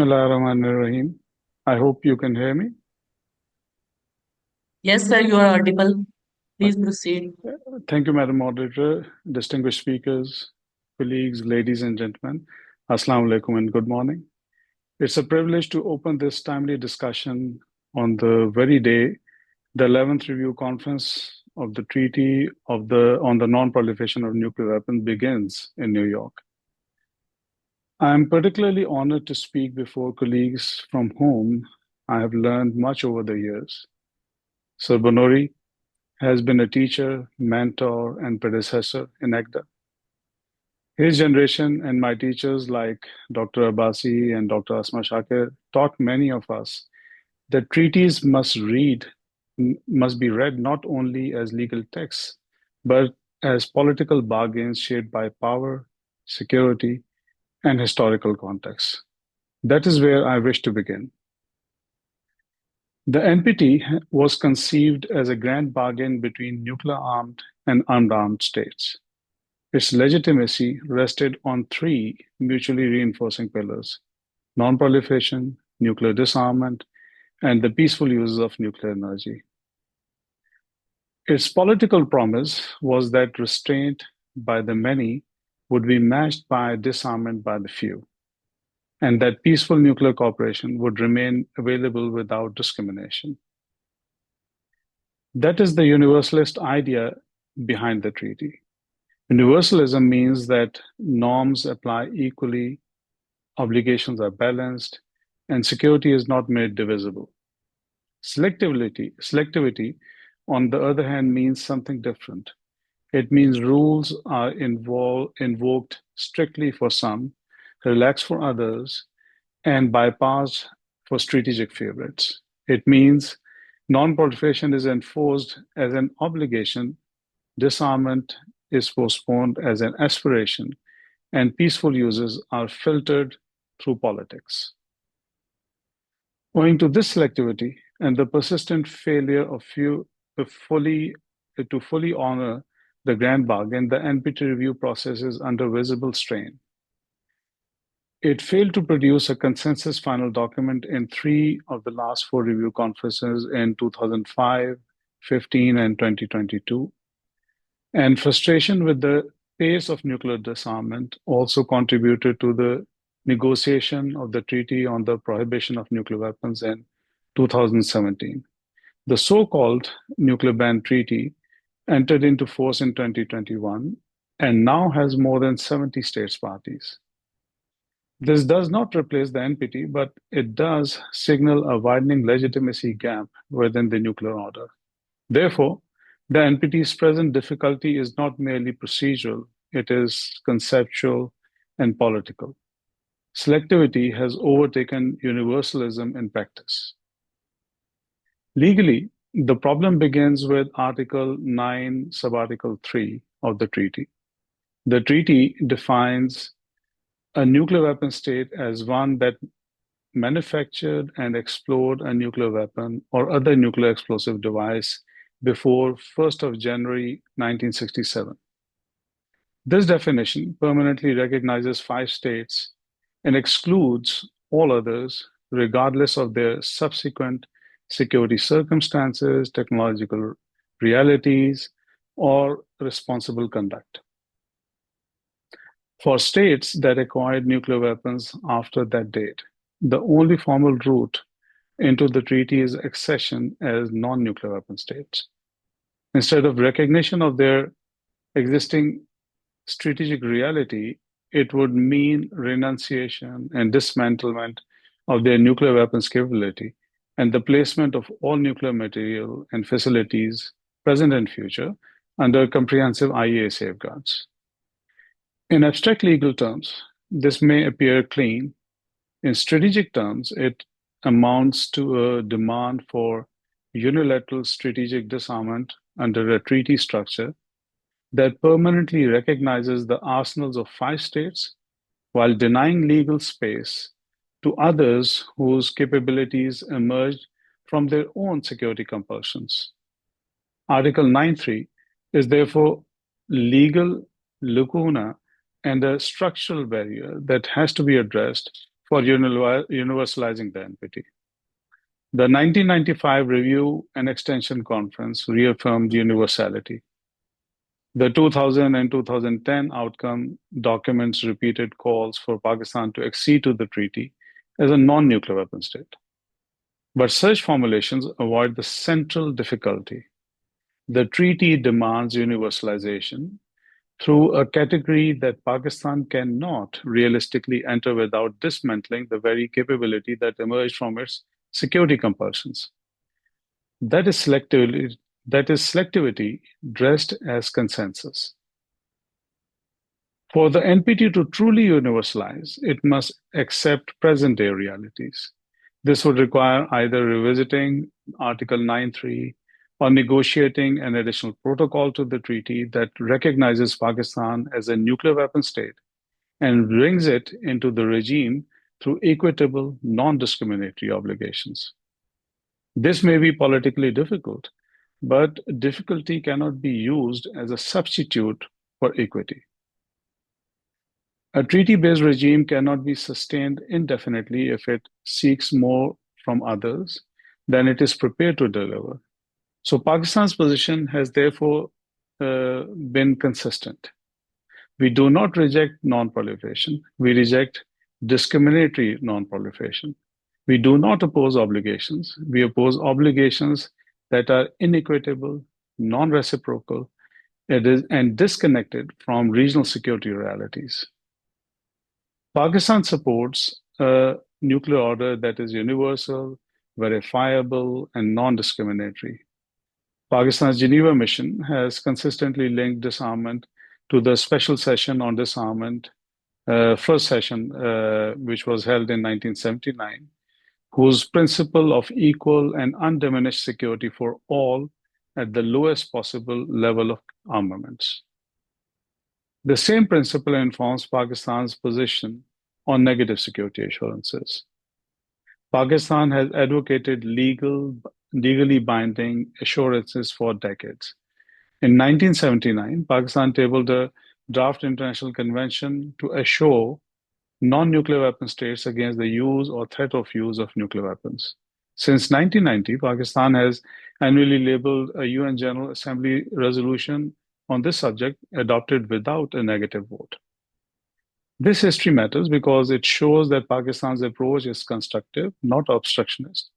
Bismillahirrahmanirrahim. I hope you can hear me. Yes, sir, you are audible. Uh, Please proceed. Thank you, Madam Moderator, distinguished speakers, colleagues, ladies and gentlemen. Assalamu alaikum and good morning. It's a privilege to open this timely discussion on the very day the 11th Review Conference of the Treaty on the Non-Proliferation of Nuclear Weapons begins in New York. I am particularly honored to speak before colleagues from whom I have learned much over the years. Sir Bonori has been a teacher, mentor, and predecessor in ECDA. His generation and my teachers like Dr. Abbasi and Dr. Asma Shakir taught many of us that treaties must be read not only as legal texts, but as political bargains shaped by power, security, and historical context. That is where I wish to begin. The NPT was conceived as a grand bargain between nuclear-armed and unarmed states. Its legitimacy rested on three mutually reinforcing pillars: non-proliferation, nuclear disarmament, and the peaceful use of nuclear energy. Its political promise was that restraint by the many would be matched by disarmament by the few, and that peaceful nuclear cooperation would remain available without discrimination. That is the universalist idea behind the treaty. Universalism means that norms apply equally, obligations are balanced, and security is not made divisible. Selectivity, on the other hand, means something different. It means rules are invoked strictly for some, relaxed for others, and bypassed for strategic favorites. It means non-proliferation is enforced as an obligation, disarmament is postponed as an aspiration, and peaceful uses are filtered through politics. Owing to this selectivity and the persistent failure of few to fully honor the grand bargain, the NPT review process is under visible strain. It failed to produce a consensus final document in three of the last four review conferences in 2005, 15, and 2022. And frustration with the pace of nuclear disarmament also contributed to the negotiation of the Treaty on the Prohibition of Nuclear Weapons in 2017. The so-called Nuclear Ban Treaty entered into force in 2021 and now has more than 70 states parties. This does not replace the NPT, but it does signal a widening legitimacy gap within the nuclear order. Therefore, the NPT's present difficulty is not merely procedural, it is conceptual and political. Selectivity has overtaken universalism in practice. Legally, the problem begins with Article 9, Subarticle 3 of the treaty. The treaty defines a nuclear weapon state as one that manufactured and explored a nuclear weapon or other nuclear explosive device before 1st of January 1967. This definition permanently recognizes 5 states and excludes all others, regardless of their subsequent security circumstances, technological realities, or responsible conduct. For states that acquired nuclear weapons after that date, the only formal route into the treaty is accession as non-nuclear weapon states. Instead of recognition of their existing strategic reality, it would mean renunciation and dismantlement of their nuclear weapons capability and the placement of all nuclear material and facilities, present and future, under comprehensive IAEA safeguards. In abstract legal terms, this may appear clean. In strategic terms, it amounts to a demand for unilateral strategic disarmament under a treaty structure that permanently recognizes the arsenals of 5 states while denying legal space to others whose capabilities emerged from their own security compulsions. Article 9.3 is therefore legal lacuna and a structural barrier that has to be addressed for universalizing the NPT. The 1995 Review and Extension Conference reaffirmed universality. The 2000 and 2010 outcome documents repeated calls for Pakistan to accede to the treaty as a non-nuclear weapon state. But such formulations avoid the central difficulty. The treaty demands universalization through a category that Pakistan cannot realistically enter without dismantling the very capability that emerged from its security compulsions. That is selectivity dressed as consensus. For the NPT to truly universalize, it must accept present-day realities. This would require either revisiting Article 9.3 or negotiating an additional protocol to the treaty that recognizes Pakistan as a nuclear weapon state and brings it into the regime through equitable, non-discriminatory obligations. This may be politically difficult, but difficulty cannot be used as a substitute for equity. A treaty-based regime cannot be sustained indefinitely if it seeks more from others than it is prepared to deliver. So Pakistan's position has therefore been consistent. We do not reject non-proliferation. We reject discriminatory non-proliferation. We do not oppose obligations. We oppose obligations that are inequitable, non-reciprocal, and disconnected from regional security realities. Pakistan supports a nuclear order that is universal, verifiable, and non-discriminatory. Pakistan's Geneva mission has consistently linked disarmament to the special session on disarmament, first session, which was held in 1979, whose principle of equal and undiminished security for all at the lowest possible level of armaments. The same principle informs Pakistan's position on negative security assurances. Pakistan has advocated legally binding assurances for decades. In 1979, Pakistan tabled a draft international convention to assure non-nuclear weapon states against the use or threat of use of nuclear weapons. Since 1990, Pakistan has annually labeled a UN General Assembly resolution on this subject adopted without a negative vote. This history matters because it shows that Pakistan's approach is constructive, not obstructionist.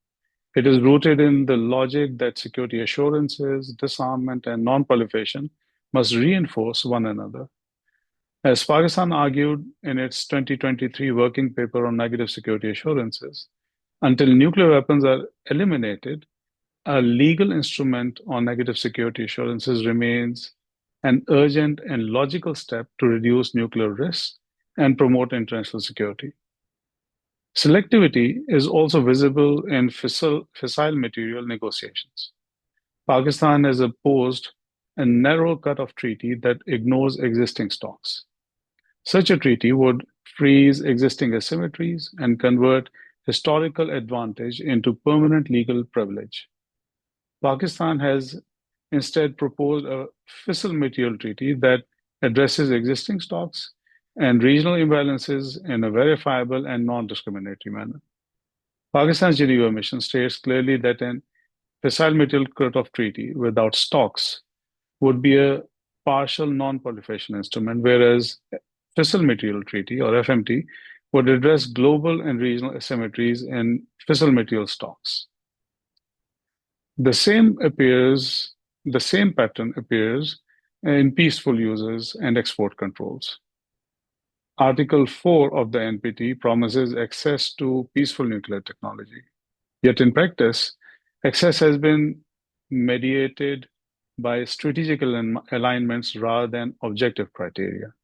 It is rooted in the logic that security assurances, disarmament, and non-proliferation must reinforce one another. As Pakistan argued in its 2023 working paper on negative security assurances, until nuclear weapons are eliminated, a legal instrument on negative security assurances remains an urgent and logical step to reduce nuclear risks and promote international security. Selectivity is also visible in fissile material negotiations. Pakistan has opposed a narrow cut-off treaty that ignores existing stocks. Such a treaty would freeze existing asymmetries and convert historical advantage into permanent legal privilege. Pakistan has instead proposed a fissile material treaty that addresses existing stocks and regional imbalances in a verifiable and non-discriminatory manner. Pakistan's Geneva mission states clearly that an fissile material cut-off treaty without stocks would be a partial non-proliferation instrument, whereas fissile material treaty, or FMT, would address global and regional asymmetries in fissile material stocks. The same pattern appears in peaceful uses and export controls. Article 4 of the NPT promises access to peaceful nuclear technology. Yet in practice, access has been mediated by strategic alignments rather than objective criteria.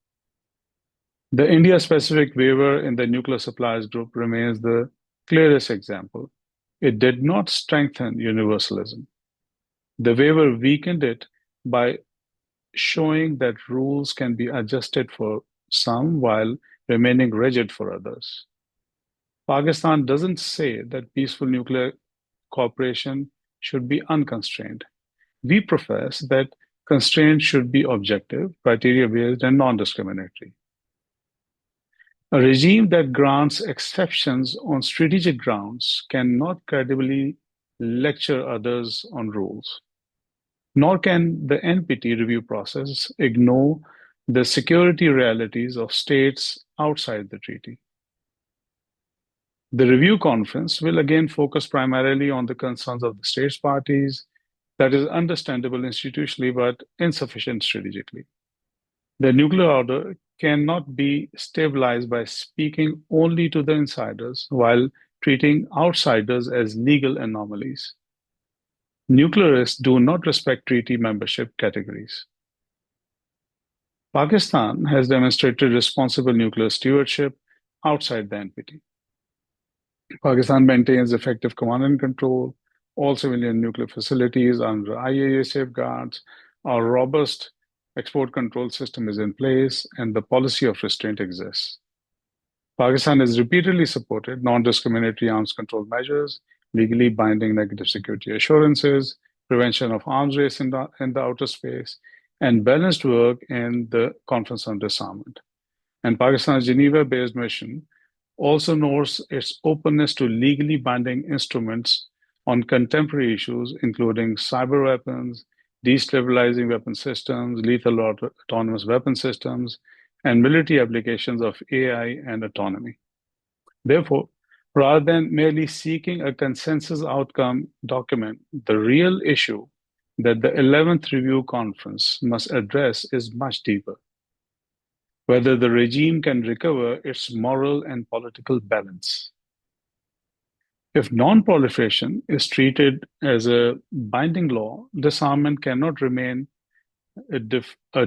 The India-specific waiver in the nuclear suppliers group remains the clearest example. It did not strengthen universalism. The waiver weakened it by showing that rules can be adjusted for some while remaining rigid for others. Pakistan doesn't say that peaceful nuclear cooperation should be unconstrained. We profess that constraints should be objective, criteria-based, and non-discriminatory. A regime that grants exceptions on strategic grounds cannot credibly lecture others on rules, nor can the NPT review process ignore the security realities of states outside the treaty. The review conference will again focus primarily on the concerns of the states parties, that is understandable institutionally but insufficient strategically. The nuclear order cannot be stabilized by speaking only to the insiders while treating outsiders as legal anomalies. Nuclearists do not respect treaty membership categories. Pakistan has demonstrated responsible nuclear stewardship outside the NPT. Pakistan maintains effective command and control. All civilian nuclear facilities under IAEA safeguards. Our robust export control system is in place, and the policy of restraint exists. Pakistan has repeatedly supported non-discriminatory arms control measures, legally binding negative security assurances, prevention of arms race in the outer space, and balanced work in the Conference on Disarmament. And Pakistan's Geneva-based mission also notes its openness to legally binding instruments on contemporary issues, including cyber weapons, destabilizing weapon systems, lethal autonomous weapon systems, and military applications of AI and autonomy. Therefore, rather than merely seeking a consensus outcome document, the real issue that the 11th Review Conference must address is much deeper: whether the regime can recover its moral and political balance. If non-proliferation is treated as a binding law, disarmament cannot remain a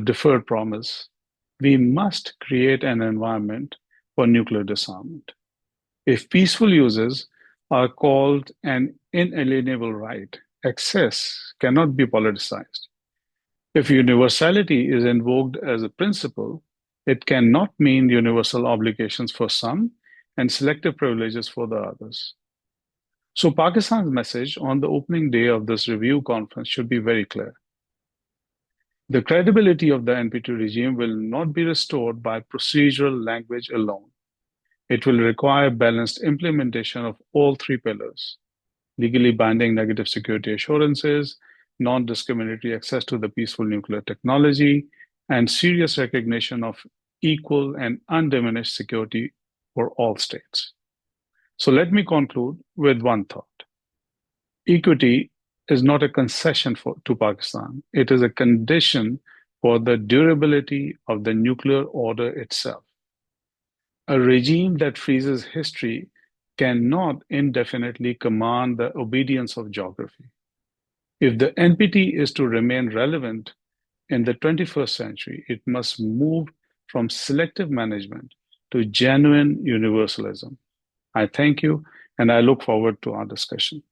deferred promise. We must create an environment for nuclear disarmament. If peaceful uses are called an inalienable right, access cannot be politicized. If universality is invoked as a principle, it cannot mean universal obligations for some and selective privileges for the others. So Pakistan's message on the opening day of this review conference should be very clear. The credibility of the NPT regime will not be restored by procedural language alone. It will require balanced implementation of all three pillars: legally binding negative security assurances, non-discriminatory access to the peaceful nuclear technology, and serious recognition of equal and undiminished security for all states. So let me conclude with one thought. Equity is not a concession to Pakistan. It is a condition for the durability of the nuclear order itself. A regime that freezes history cannot indefinitely command the obedience of geography. If the NPT is to remain relevant in the 21st century, it must move from selective management to genuine universalism. I thank you, and I look forward to our discussion.